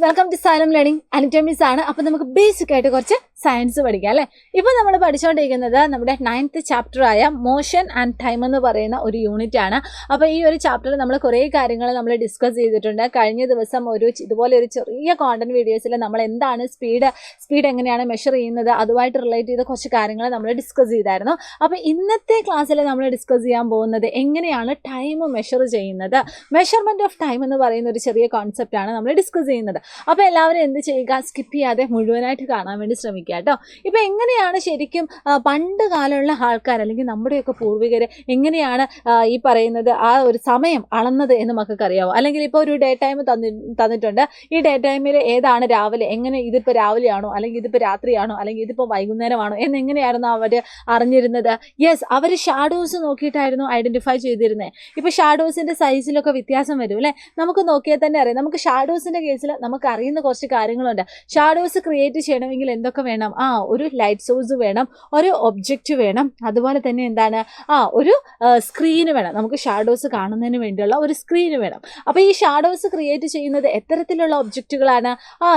Welcome to Xylem learning. അനറ്റോമിക്സ് ആണ്. അപ്പോൾ നമുക്ക് ബേസിക് ആയിട്ട് കുറച്ച് സയൻസ് പഠിക്കാം അല്ലേ. ഇപ്പോൾ നമ്മൾ പഠിച്ചുകൊണ്ടിരിക്കുന്നത് നമ്മുടെ 9th ചാപ്റ്ററായ മോഷൻ ആൻഡ് ടൈം എന്ന് പറയുന്ന ഒരു യൂണിറ്റ് ആണ്. അപ്പോൾ ഈ ഒരു ചാപ്റ്ററിൽ നമ്മൾ കുറേ കാര്യങ്ങൾ നമ്മൾ ഡിസ്കസ് ചെയ്തിട്ടുണ്ട്. കഴിഞ്ഞ ദിവസം ഇതുപോലെ ഒരു ചെറിയ കോണ്ടന്റ് വീഡിയോസിൽ നമ്മൾ എന്താണ് സ്പീഡ് എങ്ങനെയാണ് മെഷർ ചെയ്യുന്നത് അതുമായിട്ട് റിലേറ്റ് ചെയ്ത കുറച്ച് കാര്യങ്ങൾ നമ്മൾ ഡിസ്കസ് ചെയ്തായിരുന്നു. അപ്പോൾ ഇന്നത്തെ ക്ലാസ്സിൽ നമ്മൾ ഡിസ്കസ് ചെയ്യാൻ പോകുന്നത് എങ്ങനെയാണ് ടൈം മെഷർ ചെയ്യുന്നത്. മെഷർമെൻറ്റ് ഓഫ് ടൈം എന്ന് പറയുന്ന ഒരു ചെറിയ കോൺസെപ്റ്റാണ് നമ്മൾ ഡിസ്കസ് ചെയ്യുന്നത്. അപ്പോൾ എല്ലാവരും എന്ത് ചെയ്യുക, സ്കിപ്പ് ചെയ്യാതെ മുഴുവനായിട്ട് കാണാൻ വേണ്ടി ശ്രമിക്കുക കേട്ടോ. ഇപ്പോൾ എങ്ങനെയാണ് ശരിക്കും പണ്ട് കാലമുള്ള ആൾക്കാർ അല്ലെങ്കിൽ നമ്മുടെയൊക്കെ പൂർവികർ എങ്ങനെയാണ് ഈ പറയുന്നത് ആ ഒരു സമയം അളന്നത് എന്ന് നമുക്കൊക്കെ അറിയാമോ? അല്ലെങ്കിൽ ഇപ്പോൾ ഒരു ഡേ ടൈം തന്നിട്ടുണ്ട്. ഈ ഡേ ടൈമിൽ ഏതാണ് രാവിലെ, എങ്ങനെ ഇതിപ്പോൾ രാവിലെയാണോ അല്ലെങ്കിൽ ഇതിപ്പോൾ രാത്രിയാണോ അല്ലെങ്കിൽ ഇതിപ്പോൾ വൈകുന്നേരമാണോ എന്നെങ്ങനെയായിരുന്നു അവർ അറിഞ്ഞിരുന്നത്? യെസ്, അവർ ഷാഡോസ് നോക്കിയിട്ടായിരുന്നു ഐഡൻറ്റിഫൈ ചെയ്തിരുന്നത്. ഇപ്പോൾ ഷാഡോസിൻ്റെ സൈസിലൊക്കെ വ്യത്യാസം വരും അല്ലേ. നമുക്ക് നോക്കിയാൽ തന്നെ അറിയാം. നമുക്ക് ഷാഡോസിൻ്റെ കേസിൽ നമുക്ക് അറിയുന്ന കുറച്ച് കാര്യങ്ങളുണ്ട്. ഷാഡോസ് ക്രിയേറ്റ് ചെയ്യണമെങ്കിൽ എന്തൊക്കെ വേണം? ഒരു ലൈറ്റ് സോഴ്സ് വേണം, ഒരു ഒബ്ജക്റ്റ് വേണം, അതുപോലെ തന്നെ എന്താണ് ഒരു സ്ക്രീന് വേണം. നമുക്ക് ഷാഡോസ് കാണുന്നതിന് വേണ്ടിയുള്ള ഒരു സ്ക്രീന് വേണം. അപ്പോൾ ഈ ഷാഡോസ് ക്രിയേറ്റ് ചെയ്യുന്നത് എത്തരത്തിലുള്ള ഒബ്ജക്റ്റുകളാണ്?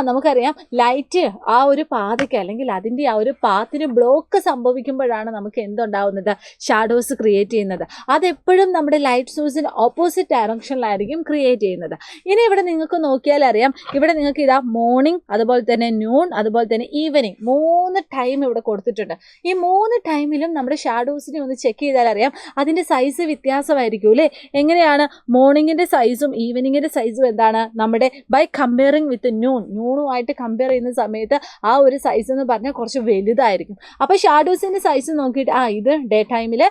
നമുക്കറിയാം ലൈറ്റ് ആ ഒരു പാതയ്ക്ക് അല്ലെങ്കിൽ അതിൻ്റെ ആ ഒരു പാത്തിന് ബ്ലോക്ക് സംഭവിക്കുമ്പോഴാണ് നമുക്ക് എന്തുണ്ടാവുന്നത്, ഷാഡോസ് ക്രിയേറ്റ് ചെയ്യുന്നത്. അതെപ്പോഴും നമ്മുടെ ലൈറ്റ് സോഴ്സിന് ഓപ്പോസിറ്റ് ഡയറക്ഷനിലായിരിക്കും ക്രിയേറ്റ് ചെയ്യുന്നത്. ഇനി ഇവിടെ നിങ്ങൾക്ക് നോക്കിയാൽ അറിയാം, ഇവിടെ നിങ്ങൾക്ക് ഇതാ മോർണിംഗ്, അതുപോലെ തന്നെ നൂൺ, അതുപോലെ തന്നെ ഈവനിങ്, 3 ടൈം ഇവിടെ കൊടുത്തിട്ടുണ്ട്. ഈ 3 ടൈമിലും നമ്മുടെ ഷാഡോസിനെ ഒന്ന് ചെക്ക് ചെയ്താൽ അറിയാം അതിൻ്റെ സൈസ് വ്യത്യാസമായിരിക്കും അല്ലേ. എങ്ങനെയാണ്? മോർണിംഗിൻ്റെ സൈസും ഈവനിങ്ങിൻ്റെ സൈസും എന്താണ് നമ്മുടെ ബൈ കമ്പയറിങ് വിത്ത് നൂണുമായിട്ട് കമ്പയർ ചെയ്യുന്ന സമയത്ത് ആ ഒരു സൈസ് എന്ന് പറഞ്ഞാൽ കുറച്ച് വലുതായിരിക്കും. അപ്പോൾ ഷാഡോസിൻ്റെ സൈസ് നോക്കിയിട്ട് ഇത് ഡേ ടൈമിൽ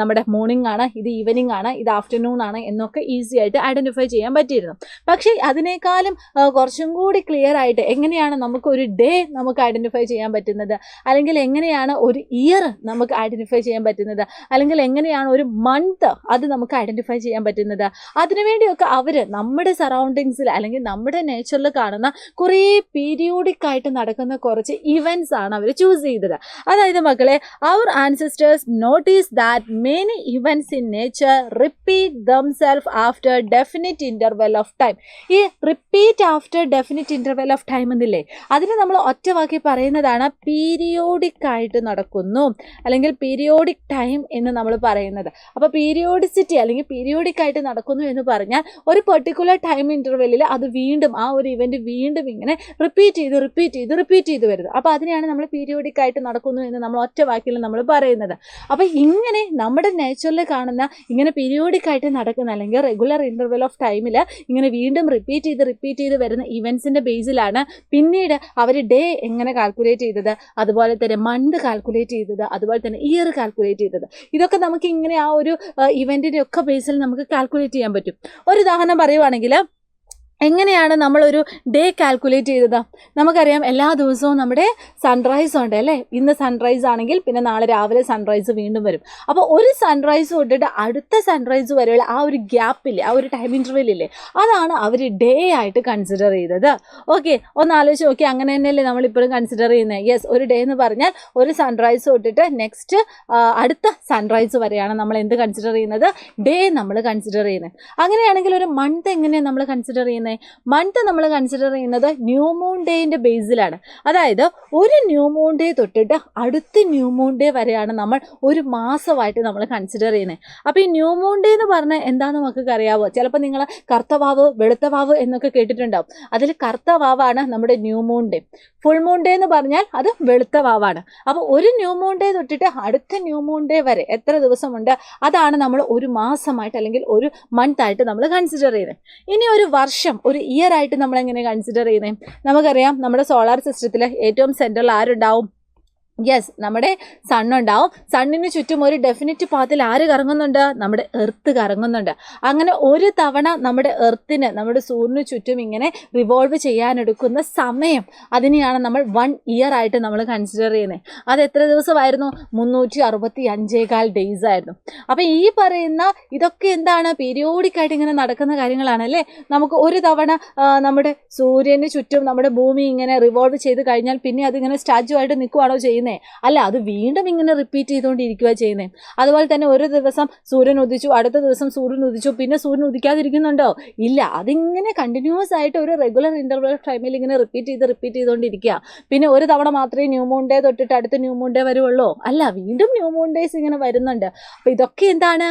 നമ്മുടെ മോർണിംഗ് ആണ്, ഇത് ഈവനിങ് ആണ്, ഇത് ആഫ്റ്റർനൂൺ ആണ് എന്നൊക്കെ ഈസി ആയിട്ട് ഐഡൻറ്റിഫൈ ചെയ്യാൻ പറ്റിയിരുന്നു. പക്ഷേ അതിനേക്കാളും കുറച്ചും കൂടി ക്ലിയർ ആയിട്ട് എങ്ങനെയാണ് നമുക്കൊരു ഡേ നമുക്ക് ഐഡൻറ്റിഫൈ ചെയ്യാൻ പറ്റുന്നത്, അല്ലെങ്കിൽ എങ്ങനെയാണ് ഒരു ഇയർ നമുക്ക് ഐഡൻറ്റിഫൈ ചെയ്യാൻ പറ്റുന്നത്, അല്ലെങ്കിൽ എങ്ങനെയാണ് ഒരു മന്ത് അത് നമുക്ക് ഐഡൻറ്റിഫൈ ചെയ്യാൻ പറ്റുന്നത്. അതിനുവേണ്ടിയൊക്കെ അവർ നമ്മുടെ സറൗണ്ടിങ്സിൽ അല്ലെങ്കിൽ നമ്മുടെ നേച്ചറിൽ കാണുന്ന കുറേ പീരിയോഡിക് ആയിട്ട് നടക്കുന്ന കുറച്ച് ഇവൻറ്റ്സ് ആണ് അവർ ചൂസ് ചെയ്തത്. അതായത് മക്കളെ, അവർ ancestors notice that many events in nature repeat themselves after definite interval of time. ഈ repeat after definite interval of time എന്നില്ലേ, അതിന് നമ്മൾ ഒറ്റവാക്കി പറയുന്നതാണ് പീരിയോഡിക് ആയിട്ട് നടക്കുന്നു അല്ലെങ്കിൽ പീരിയോഡിക് ടൈം എന്ന് നമ്മൾ പറയുന്നത്. അപ്പോൾ പീരിയോഡിസിറ്റി അല്ലെങ്കിൽ പീരിയോഡിക് ആയിട്ട് നടക്കുന്നു എന്ന് പറഞ്ഞാൽ ഒരു പെർട്ടിക്കുലർ ടൈം ഇൻ്റർവെല്ലിൽ അത് വീണ്ടും ആ ഒരു ഇവൻറ്റ് വീണ്ടും ഇങ്ങനെ റിപ്പീറ്റ് ചെയ്ത് വരുന്നത്. അപ്പോൾ അതിനെയാണ് നമ്മൾ പീരിയോഡിക് ആയിട്ട് നടക്കുന്നു എന്ന് നമ്മൾ ഒറ്റവാക്കിൽ നമ്മൾ പറയുന്നത്. അപ്പോൾ ഇങ്ങനെ നമ്മുടെ നേച്ചറിൽ കാണുന്ന ഇങ്ങനെ പീരിയോഡിക് ആയിട്ട് നടക്കുന്ന അല്ലെങ്കിൽ റെഗുലർ ഇൻ്റർവെൽ ഓഫ് ടൈമിൽ ഇങ്ങനെ വീണ്ടും റിപ്പീറ്റ് ചെയ്ത് വരുന്ന ഇവൻറ്റ്സിൻ്റെ ബേസിലാണ് പിന്നീട് അവർ ഡേ എങ്ങനെ കാൽക്കുലേറ്റ് ചെയ്തത്, അതുപോലെ തന്നെ മന്ത് കാൽക്കുലേറ്റ് ചെയ്തത്, അതുപോലെ തന്നെ ഇയർ കാൽക്കുലേറ്റ് ചെയ്തത്. ഇതൊക്കെ നമുക്ക് ഇങ്ങനെ ആ ഒരു ഇവൻറ്റിൻ്റെ ഒക്കെ ബേസിൽ നമുക്ക് കാൽക്കുലേറ്റ് ചെയ്യാൻ പറ്റും. ഒരു ഉദാഹരണം പറയുവാണെങ്കിൽ, എങ്ങനെയാണ് നമ്മളൊരു ഡേ കാൽക്കുലേറ്റ് ചെയ്തത്? നമുക്കറിയാം എല്ലാ ദിവസവും നമ്മുടെ സൺറൈസ് ഉണ്ട് അല്ലേ. ഇന്ന് സൺറൈസ് ആണെങ്കിൽ പിന്നെ നാളെ രാവിലെ സൺറൈസ് വീണ്ടും വരും. അപ്പോൾ ഒരു സൺറൈസ് തൊട്ടിട്ട് അടുത്ത സൺറൈസ് വരെയുള്ള ആ ഒരു ഗ്യാപ്പില്ലേ, ആ ഒരു ടൈം ഇൻ്റർവെല്ലില്ലേ, അതാണ് അവർ ഡേ ആയിട്ട് കൺസിഡർ ചെയ്തത്. ഓക്കെ, ഒന്ന് ആലോചിച്ച് നോക്കി. അങ്ങനെ തന്നെയല്ലേ നമ്മളിപ്പോഴും കൺസിഡർ ചെയ്യുന്നത്. യെസ്, ഒരു ഡേ എന്ന് പറഞ്ഞാൽ ഒരു സൺറൈസ് തൊട്ടിട്ട് നെക്സ്റ്റ് അടുത്ത സൺറൈസ് വരെയാണ് നമ്മൾ എന്ത് കൺസിഡർ ചെയ്യുന്നത്, ഡേ നമ്മൾ കൺസിഡർ ചെയ്യുന്നത്. അങ്ങനെയാണെങ്കിൽ ഒരു മന്ത് എങ്ങനെയാണ് നമ്മൾ കൺസിഡർ ചെയ്യുന്നത്? മന്ത് നമ്മൾ കൺസിഡർ ചെയ്യുന്നത് ന്യൂ മൂൺ ഡേയിൻ്റെ ബേസിലാണ്. അതായത് ഒരു ന്യൂ മൂൺ ഡേ തൊട്ടിട്ട് അടുത്ത ന്യൂ മൂൺ ഡേ വരെയാണ് നമ്മൾ ഒരു മാസമായിട്ട് നമ്മൾ കൺസിഡർ ചെയ്യുന്നത്. അപ്പോൾ ഈ ന്യൂ മൂൺ ഡേ എന്ന് പറഞ്ഞാൽ എന്താണെന്ന് നമുക്കൊക്കെ അറിയാവോ? ചിലപ്പോൾ നിങ്ങൾ കറുത്തവാവ് വെളുത്തവാവ് എന്നൊക്കെ കേട്ടിട്ടുണ്ടാവും. അതിൽ കറുത്തവാവാണ് നമ്മുടെ new moon day. Full moon day എന്ന് പറഞ്ഞാൽ അത് വെളുത്ത വാവാണ്. അപ്പോൾ ഒരു ന്യൂ മൂൺ ഡേ തൊട്ടിട്ട് അടുത്ത ന്യൂ മൂൺ ഡേ വരെ എത്ര ദിവസമുണ്ട്, അതാണ് നമ്മൾ ഒരു മാസമായിട്ട് അല്ലെങ്കിൽ ഒരു മന്ത് ആയിട്ട് നമ്മൾ കൺസിഡർ ചെയ്യുന്നത്. ഇനി ഒരു വർഷം, ഒരു ഇയർ ആയിട്ട് നമ്മൾ എങ്ങനെ കൺസിഡർ ചെയ്യുന്നത്? നമുക്കറിയാം നമ്മുടെ സോളാർ സിസ്റ്റത്തിൽ ഏറ്റവും സെൻട്രൽ ആരുണ്ടാവും? യെസ്, നമ്മുടെ സണ്ണുണ്ടാവും. സണ്ണിന് ചുറ്റും ഒരു ഡെഫിനിറ്റ് പാത്തിൽ ആര് കറങ്ങുന്നുണ്ട്? നമ്മുടെ എർത്ത് കറങ്ങുന്നുണ്ട്. അങ്ങനെ ഒരു തവണ നമ്മുടെ എർത്തിന്, നമ്മുടെ സൂര്യന് ചുറ്റും ഇങ്ങനെ റിവോൾവ് ചെയ്യാനെടുക്കുന്ന സമയം, അതിനെയാണ് നമ്മൾ 1 ഇയർ ആയിട്ട് നമ്മൾ കൺസിഡർ ചെയ്യുന്നത്. അത് എത്ര ദിവസമായിരുന്നു? 365 ഡേയ്സ് ആയിരുന്നു. അപ്പോൾ ഈ പറയുന്ന ഇതൊക്കെ എന്താണ്, പീരിയോഡിക് ആയിട്ട് ഇങ്ങനെ നടക്കുന്ന കാര്യങ്ങളാണല്ലേ. നമുക്ക് ഒരു തവണ നമ്മുടെ സൂര്യന് ചുറ്റും നമ്മുടെ ഭൂമി ഇങ്ങനെ റിവോൾവ് ചെയ്ത് കഴിഞ്ഞാൽ പിന്നെ അതിങ്ങനെ സ്റ്റാച്ചു ആയിട്ട് നിൽക്കുവാണോ ചെയ്യുന്നത്? ചെയ്യുന്നത്? അല്ല, അത് വീണ്ടും ഇങ്ങനെ റിപ്പീറ്റ് ചെയ്തുകൊണ്ടിരിക്കുക ചെയ്യുന്നത്. അതുപോലെ തന്നെ ഒരു ദിവസം സൂര്യൻ ഉദിച്ചു, അടുത്ത ദിവസം സൂര്യൻ ഉദിച്ചു, പിന്നെ സൂര്യൻ ഉദിക്കാതിരിക്കുന്നുണ്ടോ? ഇല്ല, അതിങ്ങനെ കണ്ടിന്യൂസ് ആയിട്ട് ഒരു റെഗുലർ ഇൻ്റർവൽ ടൈമിൽ ഇങ്ങനെ റിപ്പീറ്റ് ചെയ്തുകൊണ്ടിരിക്കുക. പിന്നെ ഒരു തവണ മാത്രമേ ന്യൂ മൂൺ ഡേ തൊട്ടിട്ട് അടുത്ത ന്യൂ മൂൺ ഡേ വരുള്ളൂ? അല്ല, വീണ്ടും ന്യൂ മൂൺ ഡേയ്സ് ഇങ്ങനെ വരുന്നുണ്ട്. അപ്പോൾ ഇതൊക്കെ എന്താണ്?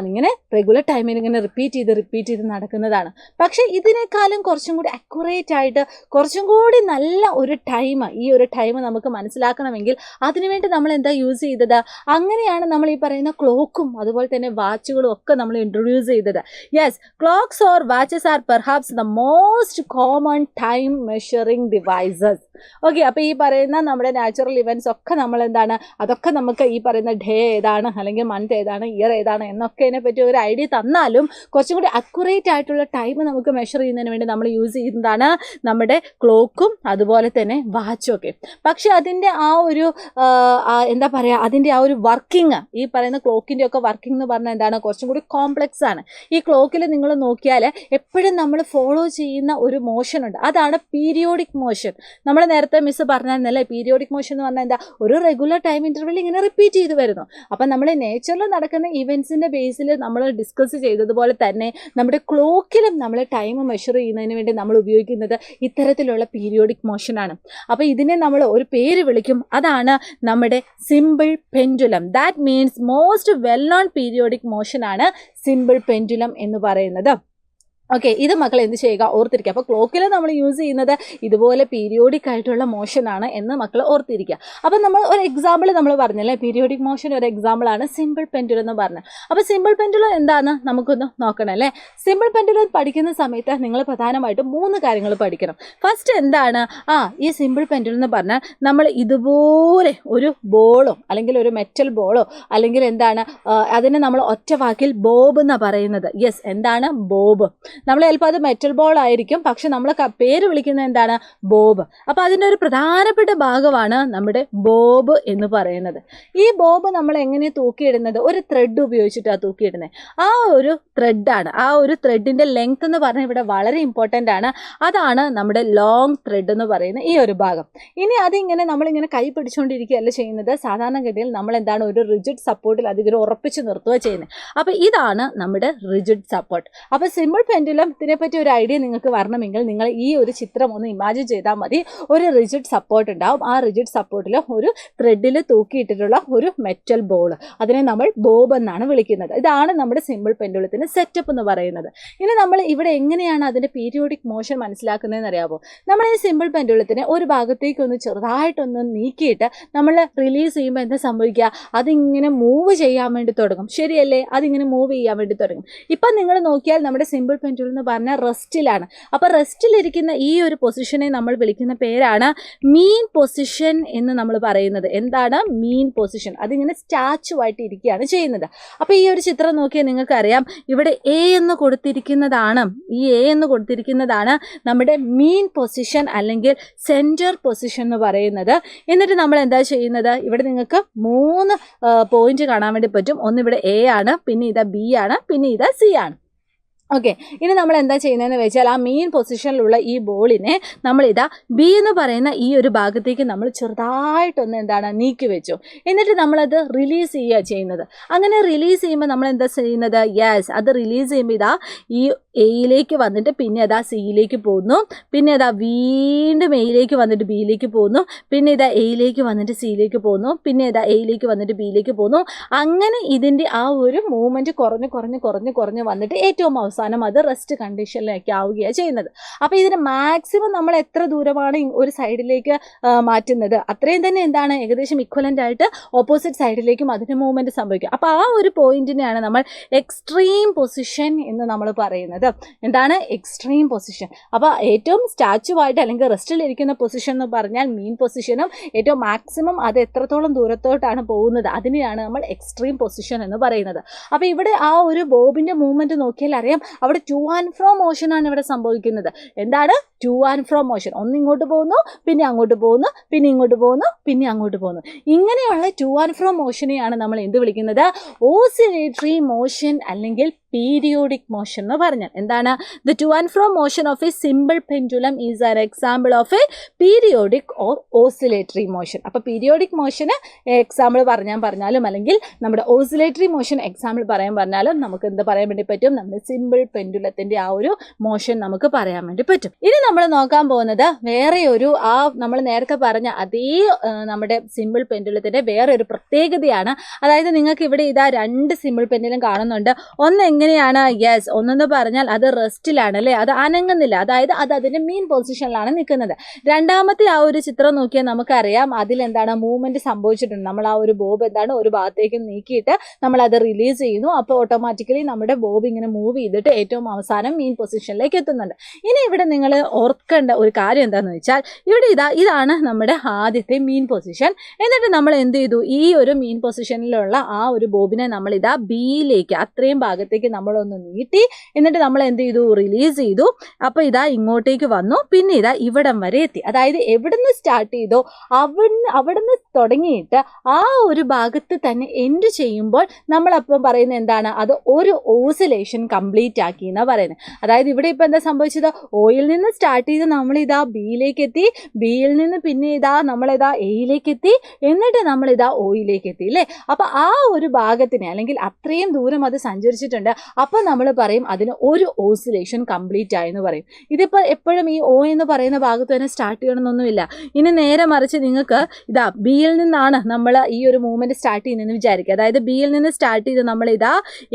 ഇങ്ങനെ റെഗുലർ ടൈമിൽ ഇങ്ങനെ റിപ്പീറ്റ് ചെയ്ത് നടക്കുന്നതാണ്. പക്ഷേ ഇതിനേക്കാളും കുറച്ചും കൂടി അക്യുറേറ്റ് ആയിട്ട്, കുറച്ചും കൂടി നല്ല ഒരു ടൈം, ഈ ഒരു ടൈം നമുക്ക് മനസ്സിലാക്കണമെങ്കിൽ അതിനുവേണ്ടി നമ്മൾ എന്താ യൂസ് ചെയ്തത്? അങ്ങനെയാണ് നമ്മൾ ഈ പറയുന്ന ക്ലോക്കും അതുപോലെ തന്നെ വാച്ചുകളും ഒക്കെ നമ്മൾ ഇൻട്രൊഡ്യൂസ് ചെയ്തത്. Yes, clocks or watches are perhaps the most common time measuring devices. Okay, അപ്പോൾ ഈ പറയുന്ന നമ്മുടെ നാച്ചുറൽ ഇവൻറ്റ്സ് ഒക്കെ നമ്മൾ എന്താണ്, അതൊക്കെ നമുക്ക് ഈ പറയുന്ന ഡേ ഏതാണ്, അല്ലെങ്കിൽ മന്ത് ഏതാണ്, ഇയർ ഏതാണ് എന്നൊക്കെ ഇതിനെപ്പറ്റി ഒരു ഐഡിയ തന്നാലും കുറച്ചും കൂടി അക്യുറേറ്റ് ആയിട്ടുള്ള ടൈം നമുക്ക് മെഷർ ചെയ്യുന്നതിന് വേണ്ടി നമ്മൾ യൂസ് ചെയ്യുന്നതാണ് നമ്മുടെ ക്ലോക്കും അതുപോലെ തന്നെ വാച്ചും ഒക്കെ. പക്ഷെ അതിൻ്റെ ആ ഒരു എന്താ പറയുക, അതിൻ്റെ ആ ഒരു വർക്കിംഗ്, ഈ പറയുന്ന ക്ലോക്കിൻ്റെ ഒക്കെ വർക്കിംഗ് എന്ന് പറഞ്ഞാൽ എന്താണ്, കുറച്ചും കൂടി കോംപ്ലക്സ് ആണ്. ഈ ക്ലോക്കിൽ നിങ്ങൾ നോക്കിയാൽ എപ്പോഴും നമ്മൾ ഫോളോ ചെയ്യുന്ന ഒരു മോഷൻ ഉണ്ട്, അതാണ് പീരിയോഡിക് മോഷൻ. നമ്മൾ നേരത്തെ മിസ് പറഞ്ഞായിരുന്നല്ലേ, പീരിയോഡിക് മോഷൻ എന്ന് പറഞ്ഞാൽ എന്താ, ഒരു റെഗുലർ ടൈം ഇൻ്റർവെൽ ഇങ്ങനെ റിപ്പീറ്റ് ചെയ്ത് വരുന്നു. അപ്പം നമ്മൾ നേച്ചറിൽ നടക്കുന്ന ഇവൻറ്റ്സിൻ്റെ ബേസിൽ നമ്മൾ ഡിസ്കസ് ചെയ്തതുപോലെ തന്നെ നമ്മുടെ ക്ലോക്കിലും നമ്മൾ ടൈം മെഷർ ചെയ്യുന്നതിന് വേണ്ടി നമ്മൾ ഉപയോഗിക്കുന്നത് ഇത്തരത്തിലുള്ള പീരിയോഡിക് മോഷനാണ്. അപ്പോൾ ഇതിനെ നമ്മൾ ഒരു പേര് വിളിക്കും, അതാണ് നമ്മുടെ simple pendulum. That means most well known periodic മോഷനാണ് സിമ്പിൾ പെൻഡുലം എന്ന് പറയുന്നത്. ഓക്കെ, ഇത് മക്കൾ എന്ത് ചെയ്യുക, ഓർത്തിരിക്കുക. അപ്പോൾ ക്ലോക്കിൽ നമ്മൾ യൂസ് ചെയ്യുന്നത് ഇതുപോലെ പീരിയോഡിക് ആയിട്ടുള്ള മോഷനാണ് എന്ന് മക്കൾ ഓർത്തിരിക്കുക. അപ്പം നമ്മൾ ഒരു എക്സാമ്പിൾ നമ്മൾ പറഞ്ഞല്ലേ, പീരിയോഡിക് മോഷൻ ഒരു എക്സാമ്പിളാണ് സിമ്പിൾ പെൻഡുലം എന്ന് പറഞ്ഞത്. അപ്പോൾ സിമ്പിൾ പെൻഡുലം എന്താണെന്ന് നമുക്കൊന്ന് നോക്കണം അല്ലേ. സിമ്പിൾ പെൻഡുലം പഠിക്കുന്ന സമയത്ത് നിങ്ങൾ പ്രധാനമായിട്ടും 3 കാര്യങ്ങൾ പഠിക്കണം. ഫസ്റ്റ് എന്താണ്, ഈ സിമ്പിൾ പെൻഡുലം എന്ന് പറഞ്ഞാൽ നമ്മൾ ഇതുപോലെ ഒരു ബോളോ അല്ലെങ്കിൽ ഒരു മെറ്റൽ ബോളോ അല്ലെങ്കിൽ എന്താണ്, അതിനെ നമ്മൾ ഒറ്റ വാക്കിൽ ബോബ് എന്നാണ് പറയുന്നത്. യെസ്, എന്താണ് ബോബ്? നമ്മൾ ചിലപ്പോൾ അത് മെറ്റൽ ബോൾ ആയിരിക്കും, പക്ഷെ നമ്മൾ പേര് വിളിക്കുന്നത് എന്താണ്, ബോബ്. അപ്പോൾ അതിൻ്റെ ഒരു പ്രധാനപ്പെട്ട ഭാഗമാണ് നമ്മുടെ ബോബ് എന്ന് പറയുന്നത്. ഈ ബോബ് നമ്മൾ എങ്ങനെ തൂക്കിയിടുന്നത്? ഒരു ത്രെഡ് ഉപയോഗിച്ചിട്ടാണ് തൂക്കിയിടുന്നത്. ആ ഒരു ത്രെഡാണ്, ആ ഒരു ത്രെഡിൻ്റെ ലെങ്ത് എന്ന് പറഞ്ഞാൽ ഇവിടെ വളരെ ഇമ്പോർട്ടൻ്റ് ആണ്. അതാണ് നമ്മുടെ ലോങ് ത്രെഡ് എന്ന് പറയുന്ന ഈ ഒരു ഭാഗം. ഇനി അതിങ്ങനെ നമ്മളിങ്ങനെ കൈ പിടിച്ചുകൊണ്ടിരിക്കുകയല്ല ചെയ്യുന്നത്. സാധാരണഗതിയിൽ നമ്മൾ എന്താണ്, ഒരു റിജിഡ് സപ്പോർട്ടിൽ അതിങ്ങനെ ഉറപ്പിച്ച് നിർത്തുക ചെയ്യുന്നത്. അപ്പോൾ ഇതാണ് നമ്മുടെ റിജിഡ് സപ്പോർട്ട്. അപ്പോൾ സിമ്പിൾ പെൻഡുലം ഇതിനെപ്പറ്റി ഒരു ഐഡിയ നിങ്ങൾക്ക് വരണമെങ്കിൽ നിങ്ങൾ ഈ ഒരു ചിത്രം ഒന്ന് ഇമാജിൻ ചെയ്താൽ മതി. ഒരു റിജിഡ് സപ്പോർട്ട് ഉണ്ടാവും, ആ റിജിഡ് സപ്പോർട്ടിൽ ഒരു ത്രെഡിൽ തൂക്കിയിട്ടിട്ടുള്ള ഒരു മെറ്റൽ ബോൾ, അതിനെ നമ്മൾ ബോബ് എന്നാണ് വിളിക്കുന്നത്. ഇതാണ് നമ്മുടെ സിമ്പിൾ പെൻഡുലത്തിന് സെറ്റപ്പ് എന്ന് പറയുന്നത്. ഇനി നമ്മൾ ഇവിടെ എങ്ങനെയാണ് അതിൻ്റെ പീരിയോഡിക് മോഷൻ മനസ്സിലാക്കുന്നതെന്ന് അറിയാമോ? നമ്മൾ ഈ സിമ്പിൾ പെൻഡുലത്തിനെ ഒരു ഭാഗത്തേക്കൊന്ന് ചെറുതായിട്ടൊന്ന് നീക്കിയിട്ട് നമ്മൾ റിലീസ് ചെയ്യുമ്പോൾ എന്താ സംഭവിക്കുക, അതിങ്ങനെ മൂവ് ചെയ്യാൻ വേണ്ടി തുടങ്ങും. ശരിയല്ലേ, അതിങ്ങനെ മൂവ് ചെയ്യാൻ വേണ്ടി തുടങ്ങും. ഇപ്പം നിങ്ങൾ നോക്കിയാൽ നമ്മുടെ സിമ്പിൾ പെൻഡുലം എന്ന് പറഞ്ഞാൽ റെസ്റ്റിലാണ്. അപ്പോൾ റെസ്റ്റിലിരിക്കുന്ന ഈ ഒരു പൊസിഷനെ നമ്മൾ വിളിക്കുന്ന പേരാണ് മീൻ പൊസിഷൻ എന്ന് നമ്മൾ പറയുന്നത്. എന്താണ് മീൻ പൊസിഷൻ? അതിങ്ങനെ സ്റ്റാച്ചു ആയിട്ട് ഇരിക്കുകയാണ് ചെയ്യുന്നത്. അപ്പോൾ ഈ ഒരു ചിത്രം നോക്കിയാൽ നിങ്ങൾക്കറിയാം, ഇവിടെ എ എന്ന് കൊടുത്തിരിക്കുന്നതാണ്, ഈ എ എന്ന് കൊടുത്തിരിക്കുന്നതാണ് നമ്മുടെ മീൻ പൊസിഷൻ അല്ലെങ്കിൽ സെൻറ്റർ പൊസിഷൻ എന്ന് പറയുന്നത്. എന്നിട്ട് നമ്മൾ എന്താ ചെയ്യുന്നത്, ഇവിടെ നിങ്ങൾക്ക് 3 പോയിന്റ് കാണാൻ വേണ്ടി പറ്റും. ഒന്ന് ഇവിടെ എ ആണ്, പിന്നെ ഇതാ ബി ആണ്, പിന്നെ ഇതാ സി ആണ്. ഓക്കെ, ഇനി നമ്മൾ എന്താ ചെയ്യുന്നതെന്ന് വെച്ചാൽ ആ മീൻ പൊസിഷനിലുള്ള ഈ ബോളിനെ നമ്മളിതാ ബി എന്ന് പറയുന്ന ഈ ഒരു ഭാഗത്തേക്ക് നമ്മൾ ചെറുതായിട്ടൊന്ന് എന്താണ് നീക്കി വെച്ചു. എന്നിട്ട് നമ്മളത് റിലീസ് ചെയ്യുക ചെയ്യുന്നത്. അങ്ങനെ റിലീസ് ചെയ്യുമ്പോൾ നമ്മൾ എന്താ ചെയ്യുന്നത്, യെസ്, അത് റിലീസ് ചെയ്യുമ്പോൾ ഇതാ ഈ എയിലേക്ക് വന്നിട്ട് പിന്നെ അതാ സിയിലേക്ക് പോകുന്നു, പിന്നെ അതാ വീണ്ടും എയിലേക്ക് വന്നിട്ട് ബിയിലേക്ക് പോകുന്നു, പിന്നെ ഇതാ എയിലേക്ക് വന്നിട്ട് സിയിലേക്ക് പോകുന്നു, പിന്നെ ഇതാ എയിലേക്ക് വന്നിട്ട് ബിയിലേക്ക് പോകുന്നു. അങ്ങനെ ഇതിൻ്റെ ആ ഒരു മൂവ്മെൻറ്റ് കുറഞ്ഞ് വന്നിട്ട് ഏറ്റവും അവസാനം അത് റെസ്റ്റ് കണ്ടീഷനിലേക്ക് ആവുകയാണ് ചെയ്യുന്നത്. അപ്പോൾ ഇതിന് മാക്സിമം നമ്മൾ എത്ര ദൂരമാണ് ഒരു സൈഡിലേക്ക് മാറ്റുന്നത്, അത്രയും തന്നെ എന്താണ് ഏകദേശം ഇക്വലൻ്റ് ആയിട്ട് ഓപ്പോസിറ്റ് സൈഡിലേക്കും അതിന് മൂവ്മെൻറ്റ് സംഭവിക്കും. അപ്പോൾ ആ ഒരു പോയിന്റിനെയാണ് നമ്മൾ എക്സ്ട്രീം പൊസിഷൻ എന്ന് നമ്മൾ പറയുന്നത്. എന്താണ് എക്സ്ട്രീം പൊസിഷൻ? അപ്പോൾ ഏറ്റവും സ്റ്റാച്ചുവായിട്ട് അല്ലെങ്കിൽ റെസ്റ്റിലിരിക്കുന്ന പൊസിഷൻ എന്ന് പറഞ്ഞാൽ മീൻ പൊസിഷനും ഏറ്റവും മാക്സിമം അത് എത്രത്തോളം ദൂരത്തോട്ടാണ് പോകുന്നത് അതിനെയാണ് നമ്മൾ എക്സ്ട്രീം പൊസിഷൻ എന്ന് പറയുന്നത്. അപ്പോൾ ഇവിടെ ആ ഒരു ബോബിൻ്റെ മൂവ്മെൻറ്റ് നോക്കിയാൽ അറിയാം, അവിടെ ടു ആൻഡ് ഫ്രോ മോഷനാണ് ഇവിടെ സംഭവിക്കുന്നത്. എന്താണ് ടു ആൻഡ് ഫ്രോ മോഷൻ? ഒന്ന് ഇങ്ങോട്ട് പോകുന്നു, പിന്നെ അങ്ങോട്ട് പോകുന്നു, പിന്നെ ഇങ്ങോട്ട് പോകുന്നു, പിന്നെ അങ്ങോട്ട് പോകുന്നു. ഇങ്ങനെയുള്ള ടു ആൻഡ് ഫ്രോ മോഷനെയാണ് നമ്മൾ എന്ത് വിളിക്കുന്നത്, ഓസിലേറ്ററി മോഷൻ അല്ലെങ്കിൽ പീരിയോഡിക് മോഷൻ എന്ന് പറഞ്ഞാൽ എന്താണ്? The two and fro motion of A simple pendulum is an example of A periodic or oscillatory motion. അപ്പോൾ പീരിയോഡിക് മോഷന് എക്സാമ്പിൾ പറഞ്ഞാലും അല്ലെങ്കിൽ നമ്മുടെ ഓസിലേറ്ററി മോഷൻ എക്സാമ്പിൾ പറഞ്ഞാലും നമുക്ക് എന്ത് പറയാൻ വേണ്ടി പറ്റും? നമ്മുടെ സിമ്പിൾ പെൻഡുലത്തിൻ്റെ ആ ഒരു മോഷൻ നമുക്ക് പറയാൻ വേണ്ടി പറ്റും. ഇനി നമ്മൾ നോക്കാൻ പോകുന്നത് വേറെ ഒരു നമ്മൾ നേരത്തെ പറഞ്ഞ അതേ നമ്മുടെ സിമ്പിൾ പെൻഡുലത്തിൻ്റെ വേറെ ഒരു പ്രത്യേകതയാണ്. അതായത് നിങ്ങൾക്ക് ഇവിടെ ഇതാ 2 സിമ്പിൾ പെൻഡുലം കാണുന്നുണ്ട്. ഒന്ന് എങ്ങനെയാണ്? യെസ്, ഒന്നെന്ന് പറഞ്ഞാൽ അത് റെസ്റ്റിലാണ് അല്ലേ, അത് അനങ്ങുന്നില്ല, അതായത് അത് അതിൻ്റെ മീൻ പൊസിഷനിലാണ് നിൽക്കുന്നത്. രണ്ടാമത്തെ ആ ഒരു ചിത്രം നോക്കിയാൽ നമുക്കറിയാം അതിലെന്താണ് മൂവ്മെൻറ്റ് സംഭവിച്ചിട്ടുണ്ട്. നമ്മൾ ആ ഒരു ബോബ് എന്താണ് ഒരു ഭാഗത്തേക്ക് നീക്കിയിട്ട് നമ്മൾ അത് റിലീസ് ചെയ്യുന്നു. അപ്പോൾ ഓട്ടോമാറ്റിക്കലി നമ്മുടെ ബോബ് ഇങ്ങനെ മൂവ് ചെയ്തിട്ട് ഏറ്റവും അവസാനം മീൻ പൊസിഷനിലേക്ക് എത്തുന്നുണ്ട്. ഇനി ഇവിടെ നിങ്ങൾ ഓർക്കേണ്ട ഒരു കാര്യം എന്താണെന്ന് വെച്ചാൽ ഇവിടെ ഇതാണ് നമ്മുടെ ആദ്യത്തെ മീൻ പൊസിഷൻ. എന്നിട്ട് നമ്മൾ എന്ത് ചെയ്തു? ഈ ഒരു മീൻ പൊസിഷനിലുള്ള ആ ഒരു ബോബിനെ നമ്മൾ ബിയിലേക്ക് അത്രയും ഭാഗത്തേക്ക് നമ്മളൊന്ന് നീട്ടി എന്നിട്ട് നമ്മൾ എന്ത് ചെയ്തു? റിലീസ് ചെയ്തു. അപ്പോൾ ഇങ്ങോട്ടേക്ക് വന്നു. പിന്നെ ഇവിടം വരെ എത്തി. അതായത് എവിടുന്ന് സ്റ്റാർട്ട് ചെയ്തോ അവിടുന്ന് തുടങ്ങിയിട്ട് ആ ഒരു ഭാഗത്ത് തന്നെ എൻഡ് ചെയ്യുമ്പോൾ നമ്മളപ്പം പറയുന്നത് എന്താണ്? അത് ഒരു ഓസിലേഷൻ കംപ്ലീറ്റ് ആക്കി എന്നാണ് പറയുന്നത്. അതായത് ഇവിടെ ഇപ്പോൾ എന്താ സംഭവിച്ചത്? ഓയിൽ നിന്ന് സ്റ്റാർട്ട് ചെയ്ത് നമ്മൾ ബിയിലേക്ക് എത്തി, ബിയിൽ നിന്ന് പിന്നെ നമ്മൾ എയിലേക്ക് എത്തി, എന്നിട്ട് നമ്മൾ ഓയിലേക്ക് എത്തി അല്ലേ. അപ്പോൾ ആ ഒരു ഭാഗത്തിന് അല്ലെങ്കിൽ അത്രയും ദൂരം അത് സഞ്ചരിച്ചിട്ടുണ്ട്. അപ്പോൾ നമ്മൾ പറയും അതിന് ഒരു ഓസിലേഷൻ കംപ്ലീറ്റ് ആയെന്ന് പറയും. ഇതിപ്പോൾ എപ്പോഴും ഈ ഓ എന്ന് പറയുന്ന ഭാഗത്ത് തന്നെ സ്റ്റാർട്ട് ചെയ്യണമെന്നൊന്നുമില്ല. ഇനി നേരെ മറിച്ച് നിങ്ങൾക്ക് ബിയിൽ നിന്നാണ് നമ്മൾ ഈ ഒരു മൂവ്മെൻറ്റ് സ്റ്റാർട്ട് ചെയ്യുന്നതെന്ന് വിചാരിക്കുക. അതായത് ബിയിൽ നിന്ന് സ്റ്റാർട്ട് ചെയ്ത് നമ്മൾ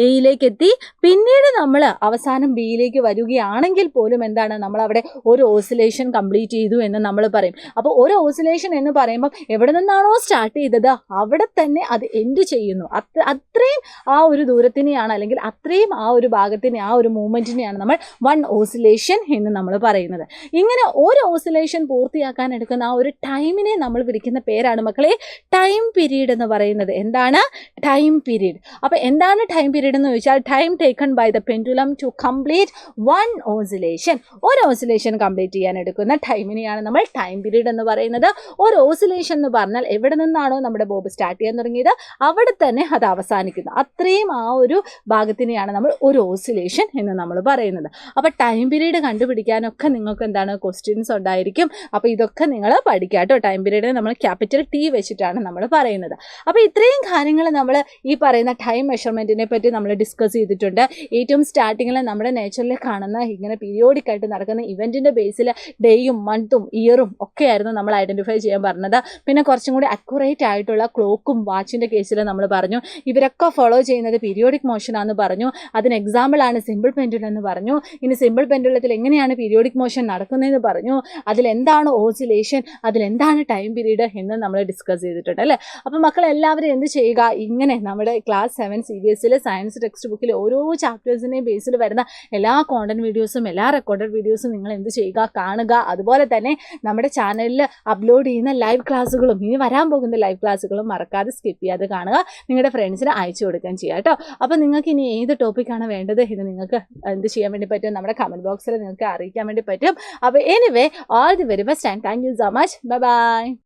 എയിലേക്ക് എത്തി, പിന്നീട് നമ്മൾ അവസാനം ബിയിലേക്ക് വരികയാണെങ്കിൽ പോലും എന്താണ്? നമ്മൾ അവിടെ ഒരു ഓസിലേഷൻ കംപ്ലീറ്റ് ചെയ്തു എന്ന് നമ്മൾ പറയും. അപ്പോൾ ഒരു ഓസിലേഷൻ എന്ന് പറയുമ്പോൾ എവിടെ നിന്നാണോ സ്റ്റാർട്ട് ചെയ്തത് അവിടെ തന്നെ അത് എൻഡ് ചെയ്യുന്നു. അത്രയും ആ ഒരു ദൂരത്തിനെയാണ് അല്ലെങ്കിൽ അത്രയും ആ ഒരു ഭാഗത്തിനെ ആ ഒരു മൂവ്മെൻറ്റിനെയാണ് നമ്മൾ 1 ഓസിലേഷൻ എന്ന് നമ്മൾ പറയുന്നത്. ഇങ്ങനെ ഒരു ഓസിലേഷൻ പൂർത്തിയാക്കാൻ എടുക്കുന്ന ആ ഒരു ടൈമിനെ നമ്മൾ വിളിക്കുന്ന പേരാണ് മക്കളെ ടൈം പീരീഡ് എന്ന് പറയുന്നത്. എന്താണ്? Time period. അപ്പോൾ എന്താണ് ടൈം പീരീഡ് എന്ന് ചോദിച്ചാൽ time taken by the pendulum to complete 1 oscillation. ഒരു ഓസിലേഷൻ കംപ്ലീറ്റ് ചെയ്യാൻ എടുക്കുന്ന ടൈമിനെയാണ് നമ്മൾ ടൈം പീരീഡ് എന്ന് പറയുന്നത്. ഒരു ഓസിലേഷൻ എന്ന് പറഞ്ഞാൽ എവിടെ നിന്നാണോ നമ്മുടെ ബോബ് സ്റ്റാർട്ട് ചെയ്യാൻ തുടങ്ങിയത് അവിടെ തന്നെ അത് അവസാനിക്കുന്നു. അത്രയും ആ ഒരു ഭാഗത്തിനെയാണ് നമ്മൾ ഒരു ഓസിലേഷൻ എന്ന് നമ്മൾ പറയുന്നത്. അപ്പോൾ ടൈം പീരീഡ് കണ്ടുപിടിക്കാനൊക്കെ നിങ്ങൾക്ക് എന്താണ് ക്വസ്റ്റ്യൻസ് ഉണ്ടായിരിക്കും. അപ്പോൾ ഇതൊക്കെ നിങ്ങൾ പഠിക്കുക കേട്ടോ. ടൈം പീരീഡിനെ നമ്മൾ ക്യാപിറ്റൽ T വെച്ചിട്ടാണ് നമ്മൾ പറയുന്നത്. അപ്പോൾ ഇത്രയും കാര്യങ്ങൾ നമ്മൾ ഈ പറയുന്ന ടൈം മെഷർമെൻറ്റിനെ പറ്റി നമ്മൾ ഡിസ്കസ് ചെയ്തിട്ടുണ്ട്. ഏറ്റവും സ്റ്റാർട്ടിങ്ങിൽ നമ്മുടെ നേച്ചറിൽ കാണുന്ന ഇങ്ങനെ പീരിയോഡിക് ആയിട്ട് നടക്കുന്ന ഇവൻറ്റിൻ്റെ ബേസിൽ ഡേയും മന്തും ഇയറും ഒക്കെ ആയിരുന്നു നമ്മൾ ഐഡൻറ്റിഫൈ ചെയ്യാൻ പറഞ്ഞത്. പിന്നെ കുറച്ചും കൂടി അക്യുറേറ്റ് ആയിട്ടുള്ള ക്ലോക്കും വാച്ചിൻ്റെ കേസിൽ നമ്മൾ പറഞ്ഞു. ഇവരൊക്കെ ഫോളോ ചെയ്യുന്നത് പീരിയോഡിക് മോഷനാണെന്ന് പറഞ്ഞു. അതിന് എക്സാമ്പിളാണ് സിമ്പിൾ പെൻഡുലം എന്ന് പറഞ്ഞു. ഇനി സിമ്പിൾ പെൻഡുലത്തിൽ എങ്ങനെയാണ് പീരിയോഡിക് മോഷൻ നടക്കുന്നതെന്ന് പറഞ്ഞു. അതിലെന്താണ് ഓസിലേഷൻ, അതിലെന്താണ് ടൈം പീരീഡ് എന്ന് നമ്മൾ ഡിസ്കസ് ചെയ്തിട്ടുണ്ട് അല്ലേ. അപ്പോൾ മക്കളെല്ലാവരും എന്ത് ചെയ്യുക? ഇങ്ങനെ നമ്മുടെ ക്ലാസ് 7 CBSE സയൻസ് ടെക്സ്റ്റ് ബുക്കിൽ ഓരോ ചാപ്റ്റേഴ്സിൻ്റെയും ബേസിൽ വരുന്ന എല്ലാ കോണ്ടന്റ് വീഡിയോസും എല്ലാ റെക്കോർഡഡ് വീഡിയോസും നിങ്ങൾ എന്ത് ചെയ്യുക? കാണുക. അതുപോലെ തന്നെ നമ്മുടെ ചാനലിൽ അപ്ലോഡ് ചെയ്യുന്ന ലൈവ് ക്ലാസ്സുകളും ഇനി വരാൻ പോകുന്ന ലൈവ് ക്ലാസ്സുകളും മറക്കാതെ സ്കിപ്പ് ചെയ്യാതെ കാണുക. നിങ്ങളുടെ ഫ്രണ്ട്സിന് അയച്ചു കൊടുക്കുകയും ചെയ്യുക കേട്ടോ. അപ്പോൾ നിങ്ങൾക്ക് ഇനി ഏത് ടോപ്പിക്കാണ് വേണ്ടത് എന്ന് നിങ്ങൾക്ക് എന്ത് ചെയ്യാൻ വേണ്ടി പറ്റും? നമ്മുടെ കമൻറ്റ് ബോക്സിൽ നിങ്ങൾക്ക് അറിയിക്കാൻ വേണ്ടി പറ്റും. അപ്പോൾ anyway all the very best and thank you so much. Bye bye.